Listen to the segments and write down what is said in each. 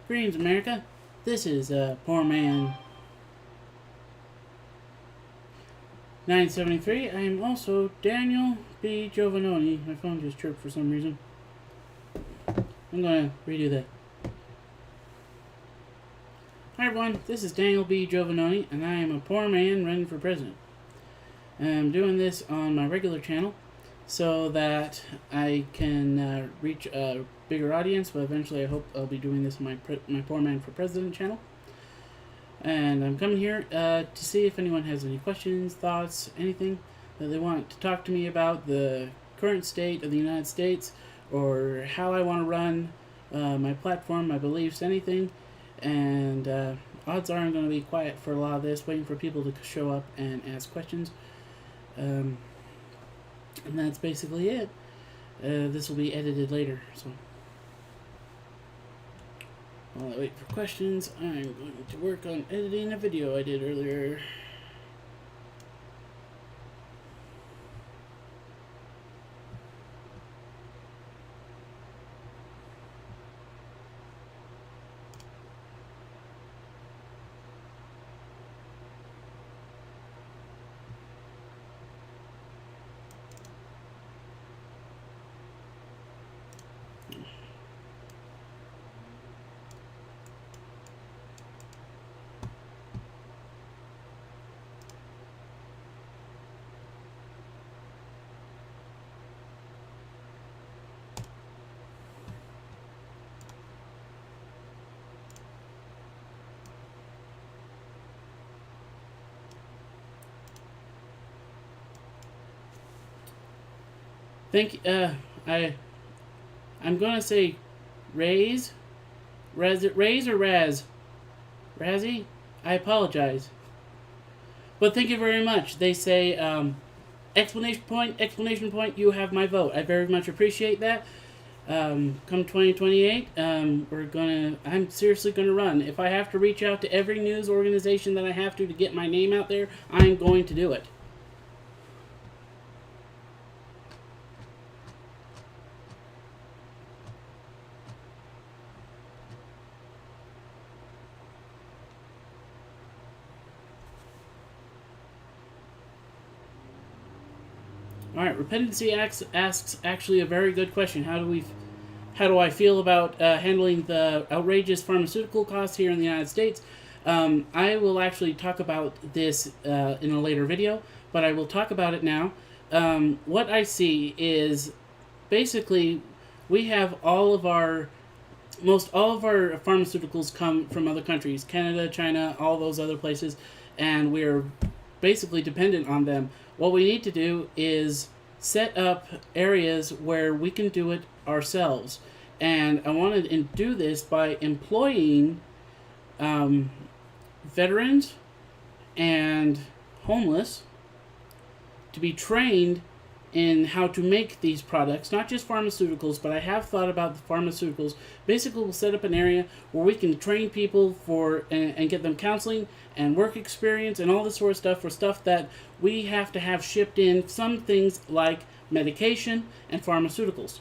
Greetings, America. This is Poor Man 973. I am also Daniel B. Giovannoni. My phone just chirped for some reason. I'm going to redo that. Hi, everyone. This is Daniel B. Giovannoni, and I am a poor man running for president. And I'm doing this on my regular channel so that I can reach a bigger audience, but eventually I hope I'll be doing this on my Poor Man for President channel. And I'm coming here to see if anyone has any questions, thoughts, anything that they want to talk to me about the current state of the United States, or how I want to run my platform, my beliefs, anything. And odds are I'm going to be quiet for a lot of this, waiting for people to show up and ask questions. And that's basically it. This will be edited later, so while I wait for questions, I'm going to work on editing a video I did earlier. I'm gonna say raise or Razzie? I apologize. But thank you very much. They say exclamation point, you have my vote. I very much appreciate that. Come 2028, I'm seriously gonna run. If I have to reach out to every news organization that I have to get my name out there, I'm going to do it. All right, Repentancy asks actually a very good question. How do I feel about handling the outrageous pharmaceutical costs here in the United States? I will actually talk about this in a later video, but I will talk about it now. What I see is basically we have most all of our pharmaceuticals come from other countries, Canada, China, all those other places, and we're basically dependent on them. What we need to do is set up areas where we can do it ourselves. And I want to do this by employing veterans and homeless to be trained in how to make these products, not just pharmaceuticals, but I have thought about the pharmaceuticals. Basically, we'll set up an area where we can train people and get them counseling and work experience and all this sort of stuff for stuff that we have to have shipped in, some things like medication and pharmaceuticals.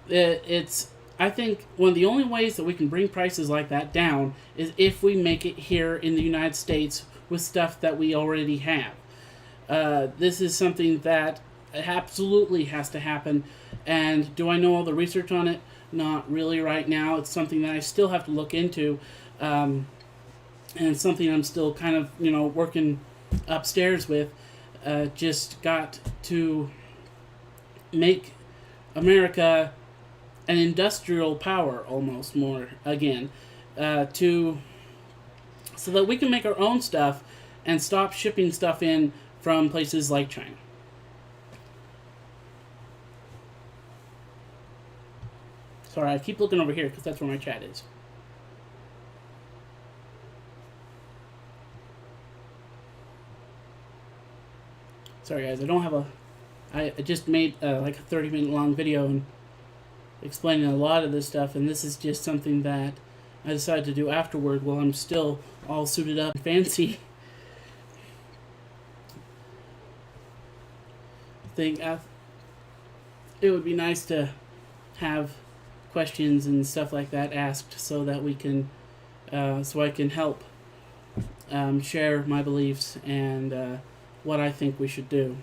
I think one of the only ways that we can bring prices like that down is if we make it here in the United States with stuff that we already have. This is something that absolutely has to happen. And do I know all the research on it? Not really right now. It's something that I still have to look into. And it's something I'm still kind of, working upstairs with. Just got to make America an industrial power almost more again. So that we can make our own stuff and stop shipping stuff in from places like China. Sorry, I keep looking over here because that's where my chat is. Sorry guys, I just made like a 30-minute long video and explaining a lot of this stuff, and this is just something that I decided to do afterward while I'm still all suited up and fancy. It would be nice to have questions and stuff like that asked, so that we can, so I can help share my beliefs and what I think we should do.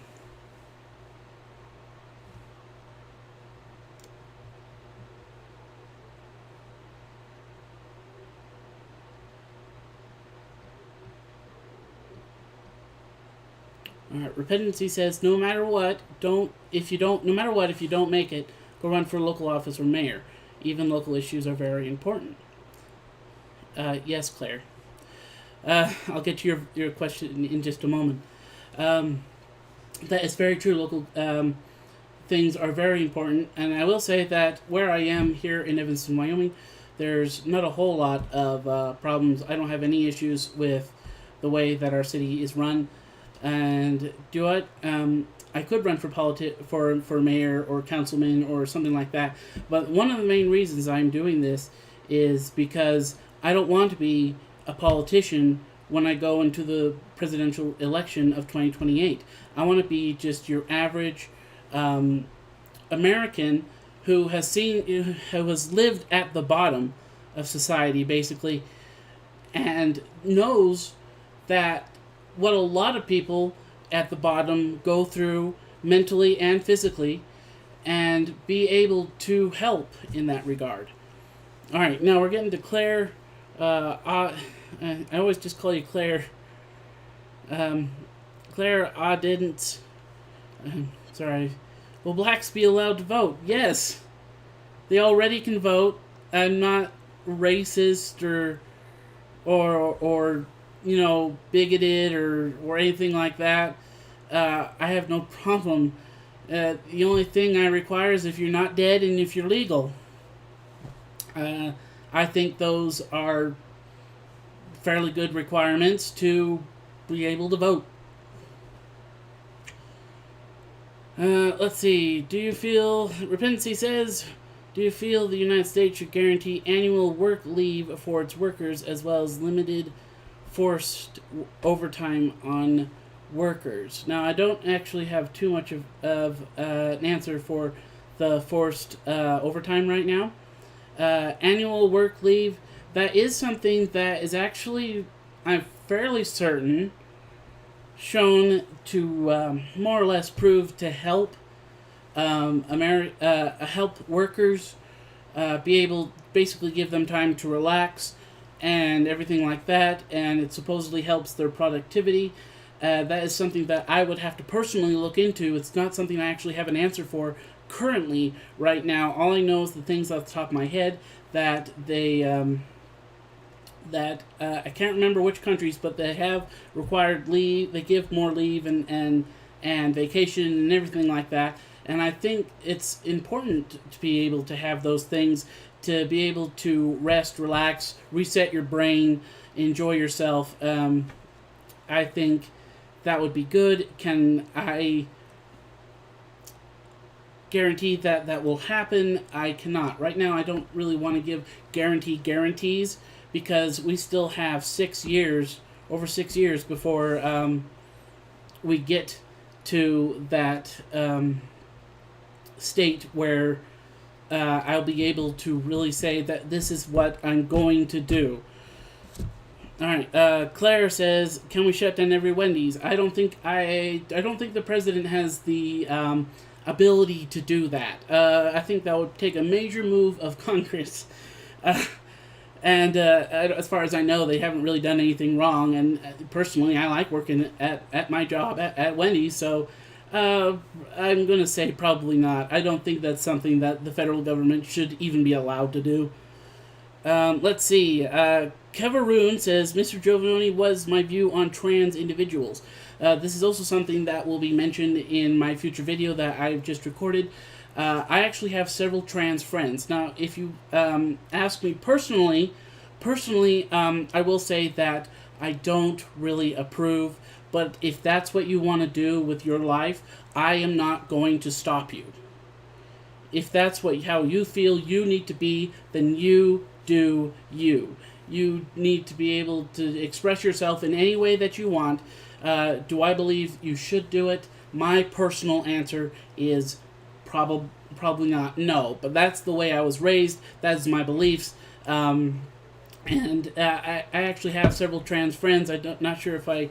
Alright, Repentancy says, no matter what, if you don't make it, go run for local office or mayor. Even local issues are very important. Yes, Claire. I'll get to your question in just a moment. That is very true. Local things are very important, and I will say that where I am here in Evanston, Wyoming, there's not a whole lot of problems. I don't have any issues with the way that our city is run. And I could run for mayor or councilman or something like that. But one of the main reasons I'm doing this is because I don't want to be a politician when I go into the presidential election of 2028. I want to be just your average American who has lived at the bottom of society, basically, and knows that what a lot of people at the bottom go through mentally and physically, and be able to help in that regard. Alright, now we're getting to Claire. I always just call you Claire. Claire, I didn't. Sorry. Will blacks be allowed to vote? Yes. They already can vote. I'm not racist or bigoted or anything like that. I have no problem. The only thing I require is if you're not dead and if you're legal. I think those are fairly good requirements to be able to vote. Let's see. Repentancy says, do you feel the United States should guarantee annual work leave for its workers as well as limited forced overtime on workers? Now, I don't actually have too much of an answer for the forced overtime right now. Annual work leave, that is something that is actually, I'm fairly certain, shown to more or less prove to help help workers be able, basically give them time to relax and everything like that, and it supposedly helps their productivity. That is something that I would have to personally look into. It's not something I actually have an answer for currently, right now. All I know is the things off the top of my head that they, I can't remember which countries, but they have required leave, they give more leave and vacation and everything like that. And I think it's important to be able to have those things, to be able to rest, relax, reset your brain, enjoy yourself. I think that would be good. Can I guarantee that will happen? I cannot. Right now, I don't really want to give guarantees, because we still have over 6 years before we get to that state where I'll be able to really say that this is what I'm going to do. Alright, Claire says, can we shut down every Wendy's? I don't think the president has the ability to do that. I think that would take a major move of Congress. And as far as I know, they haven't really done anything wrong. And personally, I like working at my job at Wendy's, so I'm going to say probably not. I don't think that's something that the federal government should even be allowed to do. Let's see. Kevaroon says, Mr. Giovannoni was my view on trans individuals. This is also something that will be mentioned in my future video that I've just recorded. I actually have several trans friends. Now, if you ask me personally, I will say that I don't really approve. But if that's what you want to do with your life, I am not going to stop you. If that's how you feel you need to be, then you do you. You need to be able to express yourself in any way that you want. Do I believe you should do it? My personal answer is Probably not. No, but that's the way I was raised. That's my beliefs. And I actually have several trans friends. Not sure if I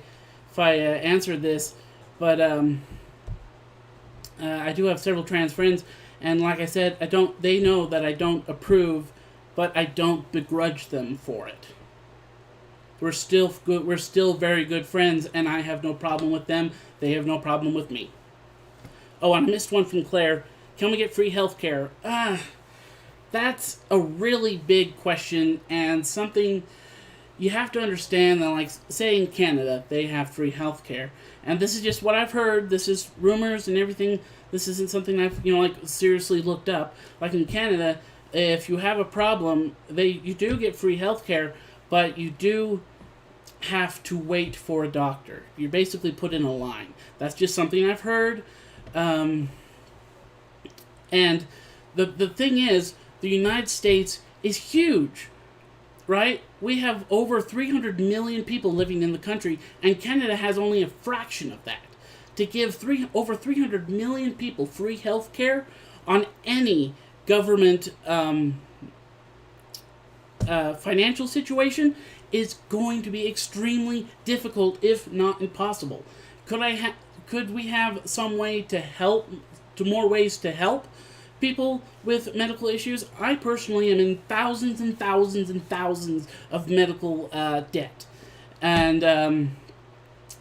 answered this, but I do have several trans friends, and like I said, I don't. They know that I don't approve, but I don't begrudge them for it. We're still good. We're still very good friends, and I have no problem with them. They have no problem with me. Oh, and I missed one from Claire. Can we get free health care? That's a really big question, and something you have to understand that, like, say in Canada, they have free health care. And this is just what I've heard. This is rumors and everything. This isn't something I've, seriously looked up. Like in Canada, if you have a problem, you do get free health care, but you do have to wait for a doctor. You're basically put in a line. That's just something I've heard. And the thing is, the United States is huge, right? We have over 300 million people living in the country, and Canada has only a fraction of that. To give over 300 million people free health care on any government financial situation is going to be extremely difficult, if not impossible. Could we have some way to help, more ways to help people with medical issues? I personally am in thousands and thousands and thousands of medical debt. And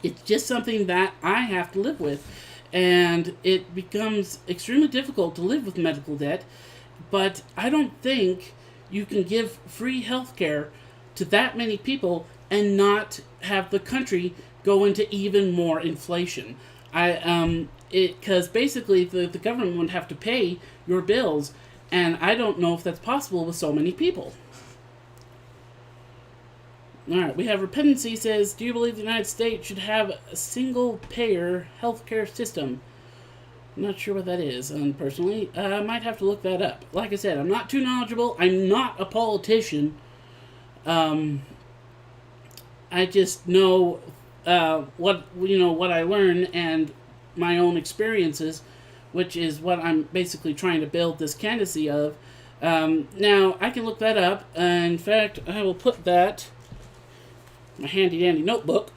it's just something that I have to live with. And it becomes extremely difficult to live with medical debt. But I don't think you can give free health care to that many people and not have the country go into even more inflation. Because basically the government would have to pay your bills, and I don't know if that's possible with so many people. Alright, we have Repentancy says, do you believe the United States should have a single-payer healthcare system? I'm not sure what that is, personally. I might have to look that up. Like I said, I'm not too knowledgeable. I'm not a politician. I just know what I learn and my own experiences, which is what I'm basically trying to build this candidacy of. Now, I can look that up. In fact, I will put that in my handy-dandy notebook.